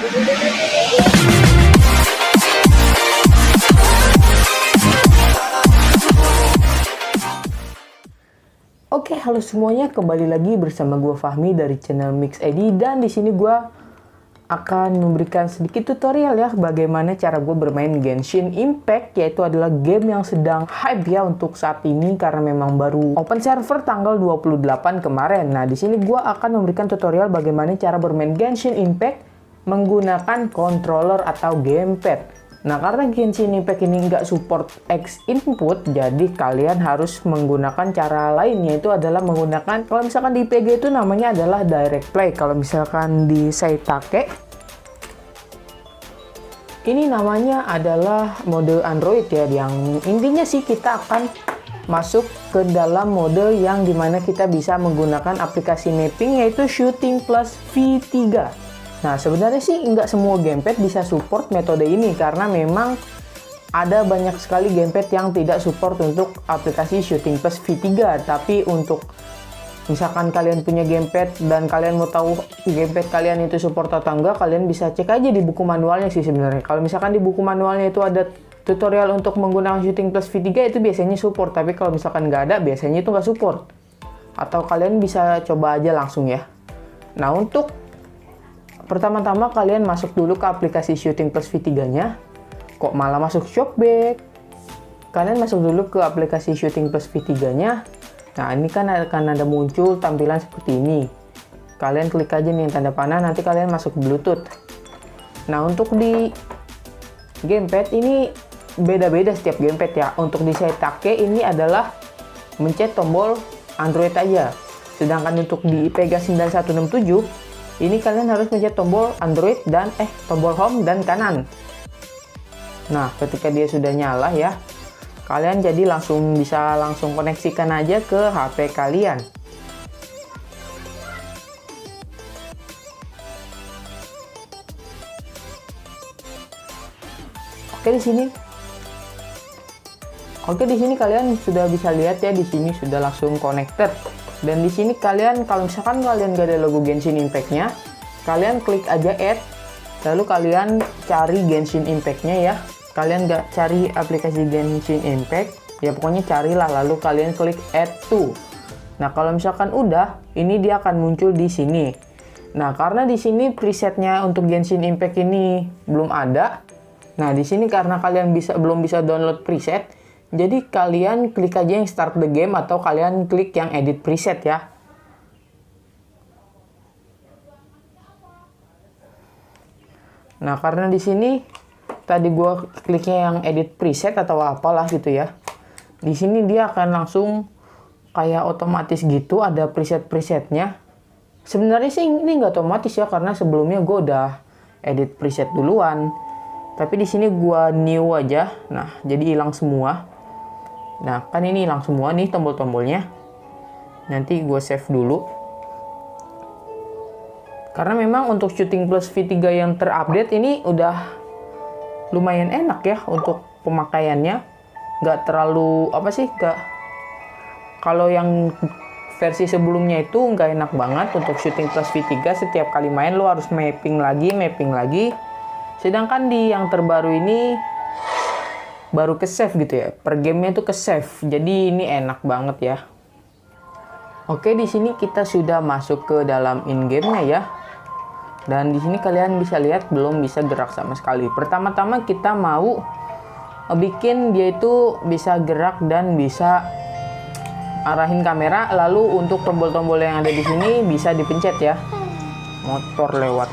Oke, halo semuanya, kembali lagi bersama gue Fahmi dari channel Mix ID, dan di sini gue akan memberikan sedikit tutorial ya bagaimana cara gue bermain Genshin Impact, yaitu adalah game yang sedang hype ya untuk saat ini karena memang baru open server tanggal 28 kemarin. Nah, di sini gue akan memberikan tutorial bagaimana cara bermain Genshin Impact menggunakan controller atau gamepad. Nah, karena Genshin Impact ini nggak support X input, jadi kalian harus menggunakan cara lain, yaitu adalah menggunakan, kalau misalkan di PG itu namanya adalah direct play. Kalau misalkan di Seitake, ini namanya adalah mode Android ya, yang intinya sih kita akan masuk ke dalam mode yang dimana kita bisa menggunakan aplikasi mapping, yaitu Shooting Plus V3. Nah, sebenarnya sih nggak semua gamepad bisa support metode ini karena memang ada banyak sekali gamepad yang tidak support untuk aplikasi Shooting Plus V3. Tapi untuk misalkan kalian punya gamepad dan kalian mau tahu gamepad kalian itu support atau enggak, kalian bisa cek aja di buku manualnya sih sebenarnya. Kalau misalkan di buku manualnya itu ada tutorial untuk menggunakan Shooting Plus V3, itu biasanya support. Tapi kalau misalkan nggak ada, biasanya itu nggak support. Atau kalian bisa coba aja langsung ya. Nah, untuk pertama-tama kalian masuk dulu ke aplikasi Shooting Plus V3-nya. Kok malah masuk Shopback? Kalian masuk dulu ke aplikasi Shooting Plus V3-nya. Nah, ini kan akan ada muncul tampilan seperti ini. Kalian klik aja nih tanda panah, nanti kalian masuk Bluetooth. Nah, untuk di gamepad ini beda-beda setiap gamepad ya. Untuk di Seitake ini adalah mencet tombol Android aja. Sedangkan untuk di Pega 9167 ini kalian harus mencet tombol Android dan tombol home dan kanan. Nah, ketika dia sudah nyala ya, kalian jadi bisa langsung koneksikan aja ke HP kalian. Oke, di sini kalian sudah bisa lihat ya, di sini sudah langsung connected. Dan di sini kalian, kalau misalkan kalian gak ada logo Genshin Impact-nya, kalian klik aja add, lalu kalian cari Genshin Impact-nya ya. Kalian gak cari aplikasi Genshin Impact, ya pokoknya carilah, lalu kalian klik add to. Nah, kalau misalkan udah, ini dia akan muncul di sini. Nah, karena di sini presetnya untuk Genshin Impact ini belum ada. Nah, di sini karena kalian belum bisa download preset, jadi kalian klik aja yang start the game atau kalian klik yang edit preset ya. Nah, karena di sini tadi gua kliknya yang edit preset atau apalah gitu ya. Di sini dia akan langsung kayak otomatis gitu, ada preset-presetnya. Sebenarnya sih ini nggak otomatis ya, karena sebelumnya gua udah edit preset duluan. Tapi di sini gua new aja. Nah, jadi hilang semua. Nah, kan ini hilang semua nih tombol-tombolnya. Nanti gue save dulu. Karena memang untuk Shooting Plus V3 yang terupdate ini udah lumayan enak ya untuk pemakaiannya. Nggak terlalu, kalau yang versi sebelumnya itu nggak enak banget untuk Shooting Plus V3. Setiap kali main lo harus mapping lagi. Sedangkan di yang terbaru ini baru ke save gitu ya, per gamenya tuh ke save, jadi ini enak banget ya. Oke, di sini kita sudah masuk ke dalam in game-nya ya, dan di sini kalian bisa lihat belum bisa gerak sama sekali. Pertama-tama kita mau bikin dia itu bisa gerak dan bisa arahin kamera, lalu untuk tombol-tombol yang ada di sini bisa dipencet ya. Motor lewat.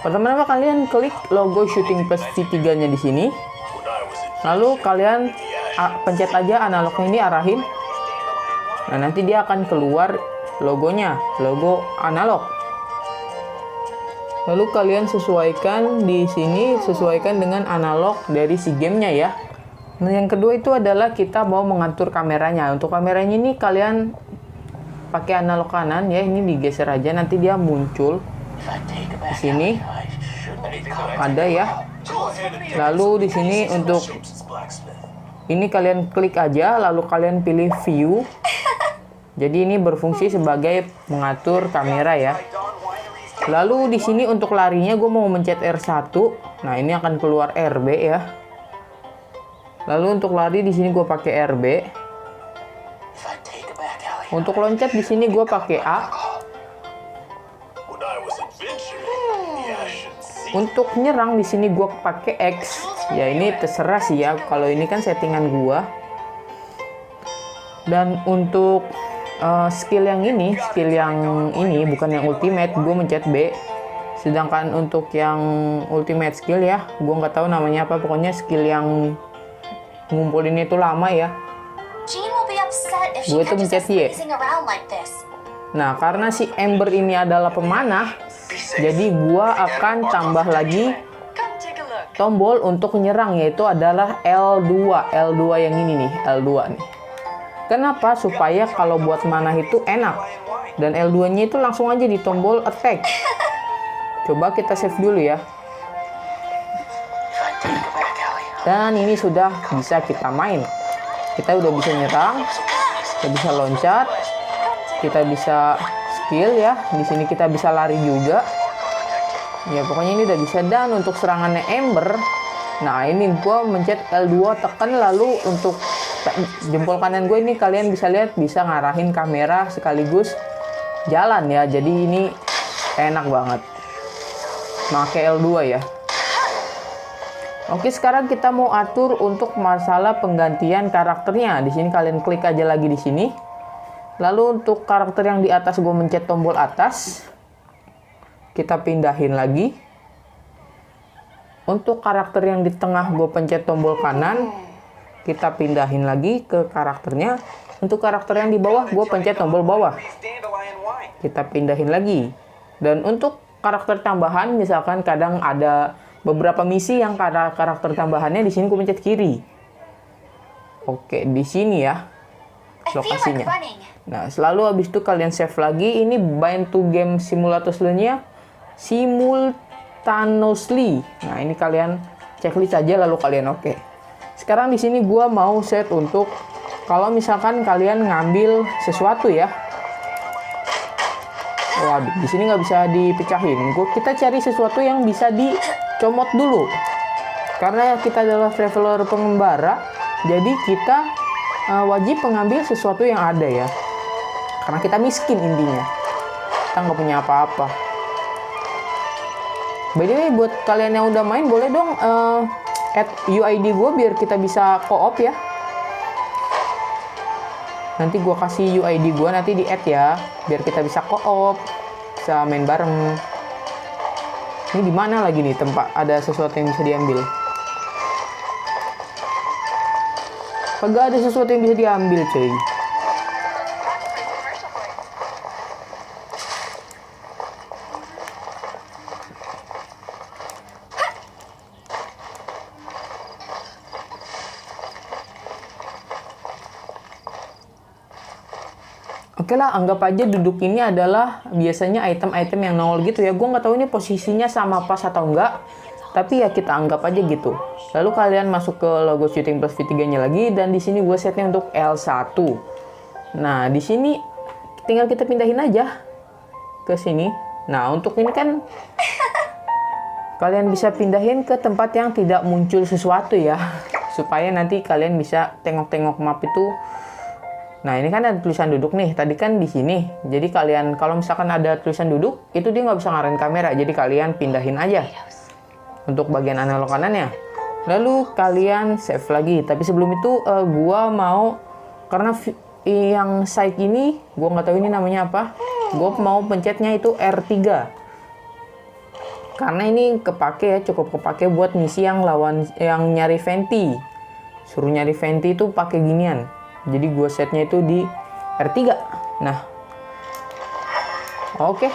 Pertama-tama kalian klik logo Shooting Plus V3-nya di sini. Lalu kalian pencet aja analognya ini, arahin. Nah, nanti dia akan keluar logonya, logo analog. Lalu kalian sesuaikan di sini, sesuaikan dengan analog dari si gamenya ya. Nah, yang kedua itu adalah kita mau mengatur kameranya. Untuk kameranya ini kalian pakai analog kanan ya, ini digeser aja, nanti dia muncul di sini ada ya. Lalu di sini untuk ini kalian klik aja, lalu kalian pilih view. Jadi ini berfungsi sebagai mengatur kamera ya. Lalu di sini untuk larinya gue mau mencet R1. Nah, ini akan keluar RB ya. Lalu untuk lari di sini gue pakai RB. Untuk loncat di sini gue pakai A. Untuk nyerang di sini gue pakai X. Ya ini terserah sih ya. Kalau ini kan settingan gue. Dan untuk skill yang ini bukan yang ultimate, gue mencet B. Sedangkan untuk yang ultimate skill ya, gue nggak tahu namanya apa. Pokoknya skill yang ngumpulin itu lama ya. Gue tuh mencet Y. Nah, karena si Ember ini adalah pemanah, jadi gue akan tambah lagi tombol untuk menyerang, yaitu adalah L2. L2 yang ini nih, L2 nih. Kenapa? Supaya kalau buat manah itu enak. Dan L2-nya itu langsung aja di tombol attack. Coba kita save dulu ya. Dan ini sudah bisa kita main. Kita udah bisa nyerang, kita bisa loncat, kita bisa skill ya. Di sini kita bisa lari juga. Ya pokoknya ini udah bisa. Dan untuk serangannya Ember, nah ini gue mencet L2 tekan, lalu untuk jempol kanan gue ini kalian bisa lihat bisa ngarahin kamera sekaligus jalan ya. Jadi ini enak banget pakai L2 ya. Oke, sekarang kita mau atur untuk masalah penggantian karakternya. Di sini kalian klik aja lagi di sini. Lalu untuk karakter yang di atas gue mencet tombol atas. Kita pindahin lagi. Untuk karakter yang di tengah gue pencet tombol kanan. Kita pindahin lagi ke karakternya. Untuk karakter yang di bawah gue pencet tombol bawah. Kita pindahin lagi. Dan untuk karakter tambahan, misalkan kadang ada beberapa misi yang karakter tambahannya, di sini gue pencet kiri. Oke, di sini ya lokasinya. Nah, selalu habis itu kalian save lagi. Ini bind to game simultaneously. Nah, ini kalian checklist aja lalu kalian oke. Sekarang di sini gua mau set untuk kalau misalkan kalian ngambil sesuatu ya. Waduh, di sini nggak bisa dipecahin. Kita cari sesuatu yang bisa dicomot dulu. Karena kita adalah traveler pengembara, jadi kita wajib mengambil sesuatu yang ada ya. Karena kita miskin intinya. Kita nggak punya apa-apa. By the way, buat kalian yang udah main, boleh dong add UID gue biar kita bisa co-op ya. Nanti gue kasih UID gue, nanti di add ya, biar kita bisa co-op, bisa main bareng. Ini di mana lagi nih tempat ada sesuatu yang bisa diambil? Kagak ada sesuatu yang bisa diambil, cuy. Oke lah, anggap aja duduk ini adalah biasanya item-item yang nongol gitu ya. Gue nggak tahu ini posisinya sama pas atau enggak. Tapi ya kita anggap aja gitu. Lalu kalian masuk ke logo Shooting Plus V3-nya lagi. Dan di sini gue setnya untuk L1. Nah, di sini tinggal kita pindahin aja ke sini. Nah, untuk ini kan kalian bisa pindahin ke tempat yang tidak muncul sesuatu ya. Supaya nanti kalian bisa tengok-tengok map itu. Nah, ini kan ada tulisan duduk nih. Tadi kan di sini. Jadi kalian kalau misalkan ada tulisan duduk, itu dia nggak bisa ngarahin kamera. Jadi kalian pindahin aja untuk bagian analog kanannya. Lalu kalian save lagi. Tapi sebelum itu gua mau, karena yang side ini gua nggak tahu ini namanya apa. Gua mau pencetnya itu R3. Karena ini kepake ya, cukup kepake buat misi yang yang nyari venti. Suruh nyari venti itu pakai ginian. Jadi gue setnya itu di R3. Nah, oke,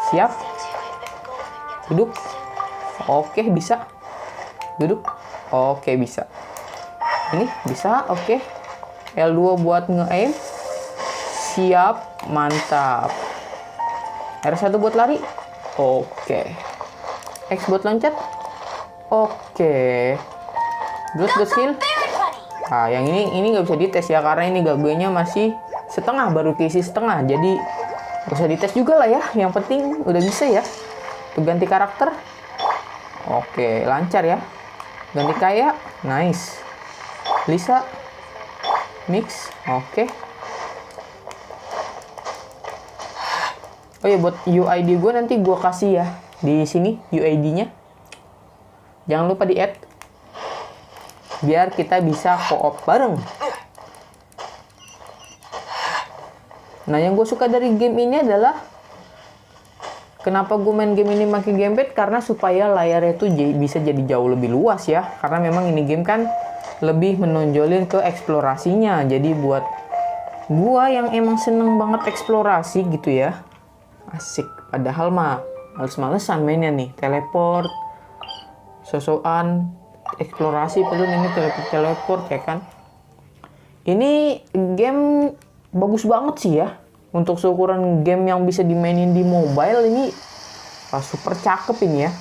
siap, duduk, oke bisa, duduk, oke bisa, ini bisa, oke, L2 buat nge-aim, siap, mantap, R1 buat lari, oke, X buat loncat, oke, good skill. Nah, yang ini nggak bisa dites ya, karena ini gabungnya masih setengah, baru keisi setengah. Jadi Gak usah dites juga lah ya, yang penting udah bisa ya. Tuh ganti karakter. Oke, lancar ya. Ganti kaya, nice. Lisa, mix, oke. Oh ya, buat UID gue nanti gue kasih ya di sini UID-nya. Jangan lupa di add, biar kita bisa co-op bareng. Nah, yang gue suka dari game ini adalah kenapa gue main game ini pakai gamepad, karena supaya layarnya tuh bisa jadi jauh lebih luas ya. Karena memang ini game kan lebih menonjolin ke eksplorasinya. Jadi buat gua yang emang seneng banget eksplorasi gitu ya, asik. Padahal mah males-malesan mainnya nih, teleport, sosokan eksplorasi, padahal ini teleport ya kan. Ini game bagus banget sih ya. Untuk seukuran game yang bisa dimainin di mobile ini super cakep ini ya.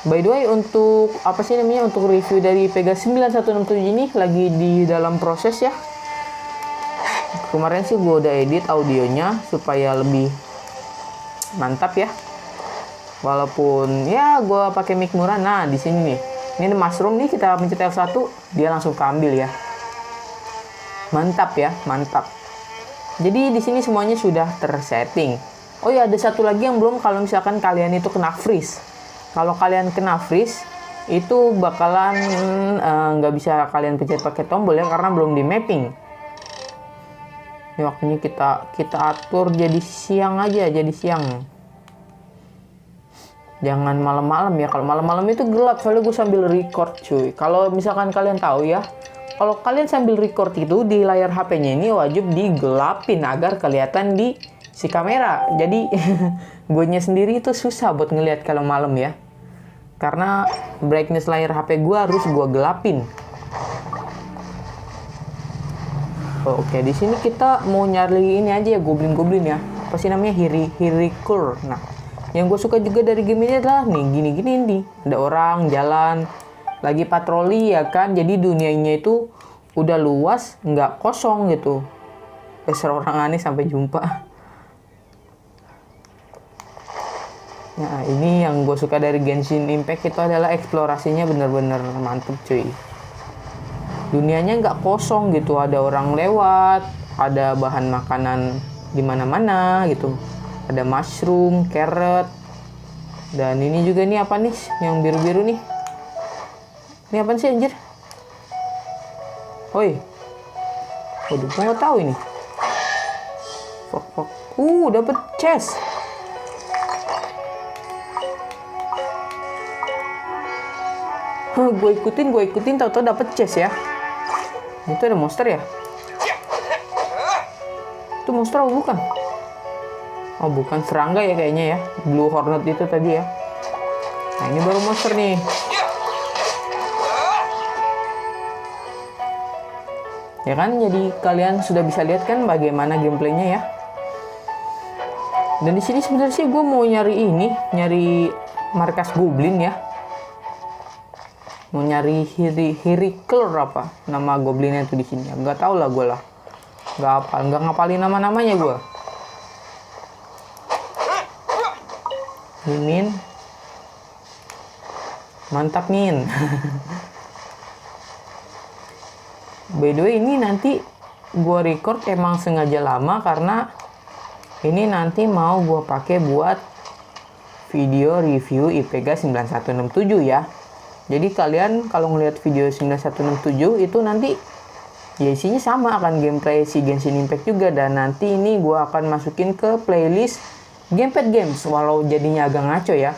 By the way, untuk apa sih namanya, untuk review dari Pegas 9167 ini lagi di dalam proses ya. Kemarin sih gue udah edit audionya supaya lebih mantap ya. Walaupun ya gue pakai mic murah. Nah, di sini nih. Ini mushroom nih, kita pencet L1, dia langsung keambil ya. Mantap ya, mantap. Jadi di sini semuanya sudah tersetting. Oh ya, ada satu lagi yang belum, kalau misalkan kalian itu kena freeze. Kalau kalian kena freeze, itu bakalan nggak bisa kalian pencet pakai tombol ya, karena belum di mapping. Ini waktunya kita atur jadi siang aja, jadi siang. Jangan malam-malam ya. Kalau malam-malam itu gelap, soalnya gue sambil record cuy. Kalau misalkan kalian tahu ya, kalau kalian sambil record itu di layar HP-nya ini wajib digelapin agar kelihatan di si kamera. Jadi gue sendiri itu susah buat ngelihat kalau malam ya. Karena brightness layar HP gue harus gue gelapin. Oke, di sini kita mau nyari ini aja ya, goblin-goblin ya. Apa sih namanya? Hirikur. Nah, yang gue suka juga dari game ini adalah nih, gini-gini nih. Ada orang jalan lagi patroli ya kan, jadi dunianya itu udah luas, nggak kosong gitu. Besar orang aneh sampai jumpa. Nah, ini yang gue suka dari Genshin Impact itu adalah eksplorasinya bener-bener mantep cuy. Dunianya nggak kosong gitu, ada orang lewat, ada bahan makanan di mana-mana gitu, ada mushroom, carrot, dan ini juga nih apa nih yang biru-biru nih. Ini apaan sih anjir? Woi. Waduh, gue nggak tahu ini. Fuck. Dapet chest. Gue ikutin, tahu-tahu dapet chest ya. Itu ada monster ya? Itu monster apa bukan? Oh, bukan, serangga ya kayaknya ya. Blue Hornet itu tadi ya. Nah, ini baru monster nih. Ya kan, jadi kalian sudah bisa lihat kan bagaimana gameplaynya ya. Dan di sini sebenarnya sih gue mau nyari markas goblin ya. Mau nyari Hirikur apa nama goblinnya tuh di sini. Nggak tahu lah gue lah. Nggak ngapalin nama-namanya gue. Min. Mantap Min. By the way, ini nanti gue record emang sengaja lama karena ini nanti mau gue pakai buat video review IPEGA 9167 ya. Jadi kalian kalau ngeliat video 9167 itu nanti ya isinya sama, akan gameplay si Genshin Impact juga. Dan nanti ini gue akan masukin ke playlist Gamepad Games, walau jadinya agak ngaco ya.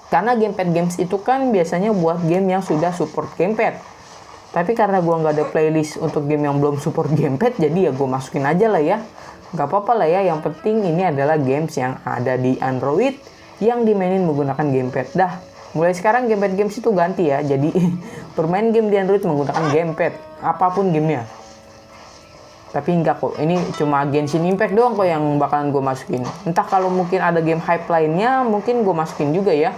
Karena Gamepad Games itu kan biasanya buat game yang sudah support gamepad. Tapi karena gue nggak ada playlist untuk game yang belum support gamepad, jadi ya gue masukin aja lah ya. Nggak apa-apa lah ya, yang penting ini adalah games yang ada di Android yang dimainin menggunakan gamepad. Dah, mulai sekarang Gamepad Games itu ganti ya, jadi bermain game di Android menggunakan gamepad, apapun gamenya. Tapi enggak kok, ini cuma Genshin Impact doang kok yang bakalan gue masukin. Entah kalau mungkin ada game hype lainnya, mungkin gue masukin juga ya.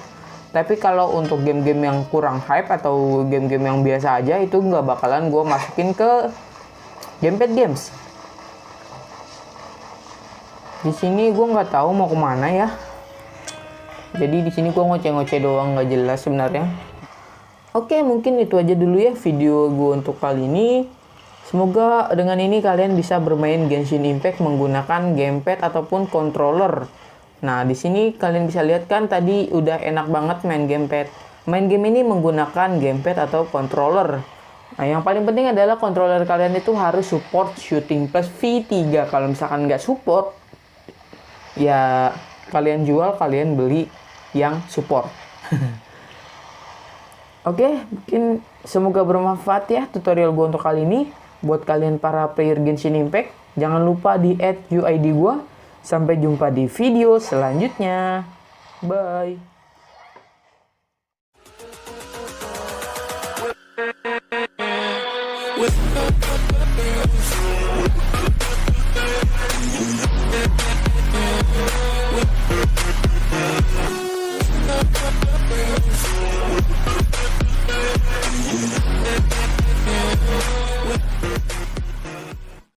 Tapi kalau untuk game-game yang kurang hype atau game-game yang biasa aja, itu nggak bakalan gue masukin ke Gamepad Games. Di sini gue nggak tahu mau kemana ya. Jadi di sini gue ngoceh-ngoceh doang, nggak jelas sebenarnya. Oke, mungkin itu aja dulu ya video gue untuk kali ini. Semoga dengan ini kalian bisa bermain Genshin Impact menggunakan gamepad ataupun controller. Nah, di sini kalian bisa lihat kan tadi udah enak banget main gamepad. Main game ini menggunakan gamepad atau controller. Nah, yang paling penting adalah controller kalian itu harus support Shooting Plus V3. Kalau misalkan nggak support, ya kalian jual, kalian beli yang support. Oke, mungkin semoga bermanfaat ya tutorial gue untuk kali ini. Buat kalian para player Genshin Impact, jangan lupa di add UID gue. Sampai jumpa di video selanjutnya. Bye.